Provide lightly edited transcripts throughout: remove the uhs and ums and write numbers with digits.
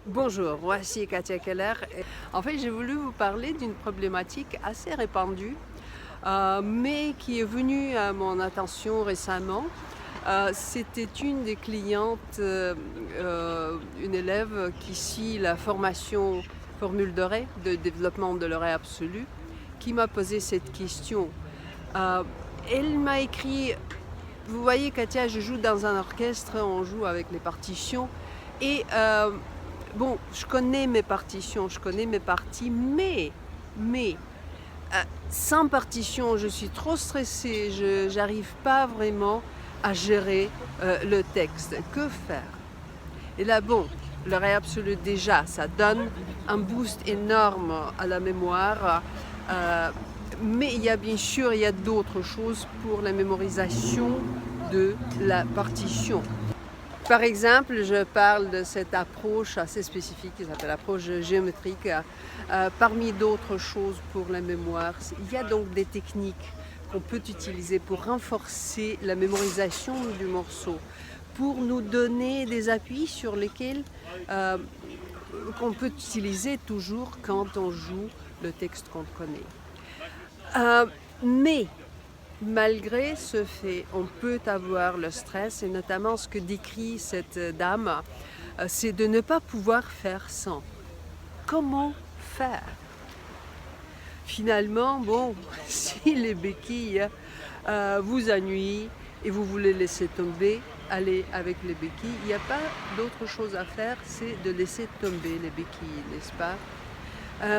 Bonjour, voici Katia Keller. En fait, j'ai voulu vous parler d'une problématique assez répandue, mais qui est venue à mon attention récemment. C'était une des clientes, une élève qui suit la formation formule d'oreille, de développement de l'oreille absolue, qui m'a posé cette question. Euh, Elle m'a écrit, vous voyez Katia, je joue dans un orchestre, on joue avec les partitions, et bon, je connais mes partitions, je connais mes parties, mais sans partition, je suis trop stressée, je n'arrive pas vraiment à gérer le texte. Que faire? Et là, bon, l'oreille absolue déjà, ça donne un boost énorme à la mémoire. Mais il y a bien sûr, il y a d'autres choses pour la mémorisation de la partition. Par exemple, je parle de cette approche assez spécifique qui s'appelle l'approche géométrique. Parmi d'autres choses pour la mémoire, il y a donc des techniques qu'on peut utiliser pour renforcer la mémorisation du morceau, pour nous donner des appuis sur lesquels qu'on peut utiliser toujours quand on joue le texte qu'on connaît. Mais malgré ce fait, on peut avoir le stress, et notamment ce que décrit cette dame, c'est de ne pas pouvoir faire sans. Comment faire? Finalement, bon, si les béquilles vous ennuient et vous voulez laisser tomber, allez avec les béquilles. Il n'y a pas d'autre chose à faire, c'est de laisser tomber les béquilles, n'est-ce pas?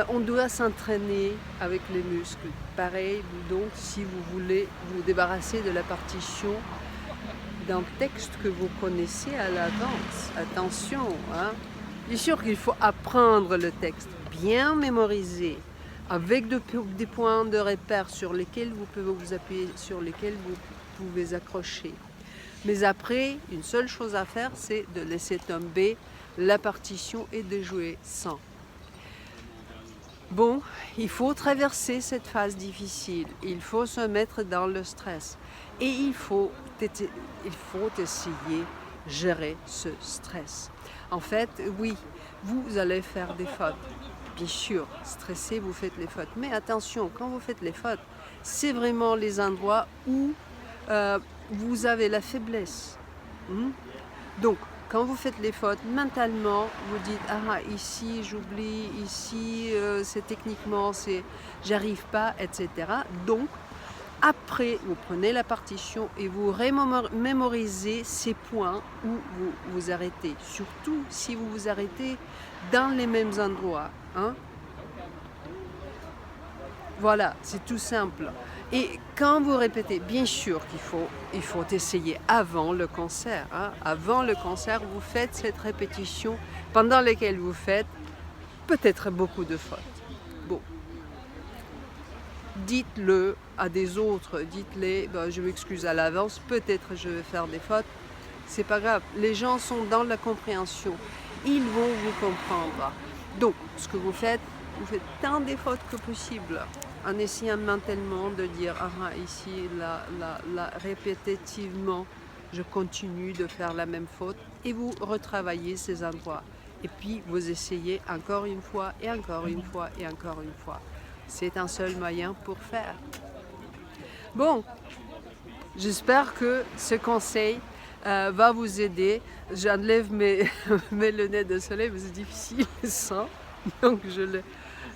On doit s'entraîner avec les muscles. Pareil, donc, si vous voulez vous débarrasser de la partition d'un texte que vous connaissez à l'avance, attention, hein? Bien sûr qu'il faut apprendre le texte, bien mémoriser, avec des points de repère sur lesquels vous pouvez vous appuyer, sur lesquels vous pouvez accrocher. Mais après, une seule chose à faire, c'est de laisser tomber la partition et de jouer sans. Bon, il faut traverser cette phase difficile, il faut se mettre dans le stress et il faut essayer de gérer ce stress. En fait, oui, vous allez faire des fautes. Bien sûr, stressé, vous faites les fautes. Mais attention, quand vous faites les fautes, c'est vraiment les endroits où vous avez la faiblesse. Donc, quand vous faites les fautes, mentalement, vous dites « Ah, ici, j'oublie, ici, c'est techniquement, j'arrive pas, etc. » Donc, après, vous prenez la partition et vous mémorisez ces points où vous vous arrêtez. Surtout si vous vous arrêtez dans les mêmes endroits. Hein? Voilà, c'est tout simple. Et quand vous répétez, bien sûr qu'il faut essayer avant le concert. Hein. Avant le concert, vous faites cette répétition pendant laquelle vous faites peut-être beaucoup de fautes. Bon, dites-le à des autres, dites-les, je m'excuse à l'avance, peut-être je vais faire des fautes. C'est pas grave, les gens sont dans la compréhension, ils vont vous comprendre. Donc, ce que vous faites tant des fautes que possible, en essayant mentalement de dire ici, là, répétitivement, je continue de faire la même faute et vous retravaillez ces endroits. Et puis vous essayez encore une fois et encore une fois et encore une fois. C'est un seul moyen pour faire. Bon, j'espère que ce conseil va vous aider. J'enlève mes lunettes de soleil, mais c'est difficile sans, donc je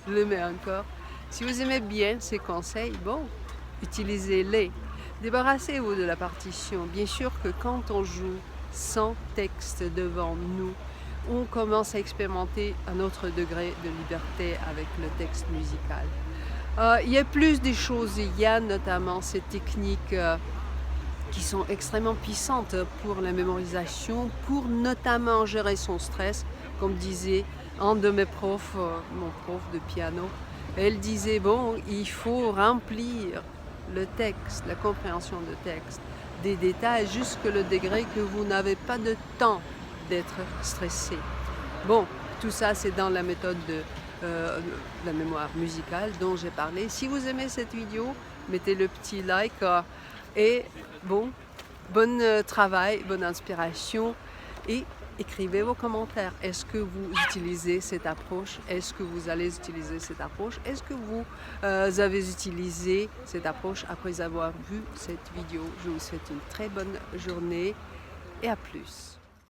le mets encore. Si vous aimez bien ces conseils, bon, utilisez-les. Débarrassez-vous de la partition. Bien sûr que quand on joue sans texte devant nous, on commence à expérimenter un autre degré de liberté avec le texte musical. Il y a plus des choses, il y a notamment ces techniques qui sont extrêmement puissantes pour la mémorisation, pour notamment gérer son stress, comme disait un de mes profs, mon prof de piano. Elle disait, bon, il faut remplir le texte, la compréhension de texte, des détails jusqu'au degré que vous n'avez pas de temps d'être stressé. Bon, tout ça c'est dans la méthode de la mémoire musicale dont j'ai parlé. Si vous aimez cette vidéo, mettez le petit like et bon travail, bonne inspiration et Écrivez vos commentaires. Est-ce que vous utilisez cette approche? Est-ce que vous allez utiliser cette approche? Est-ce que vous avez utilisé cette approche après avoir vu cette vidéo? Je vous souhaite une très bonne journée et à plus.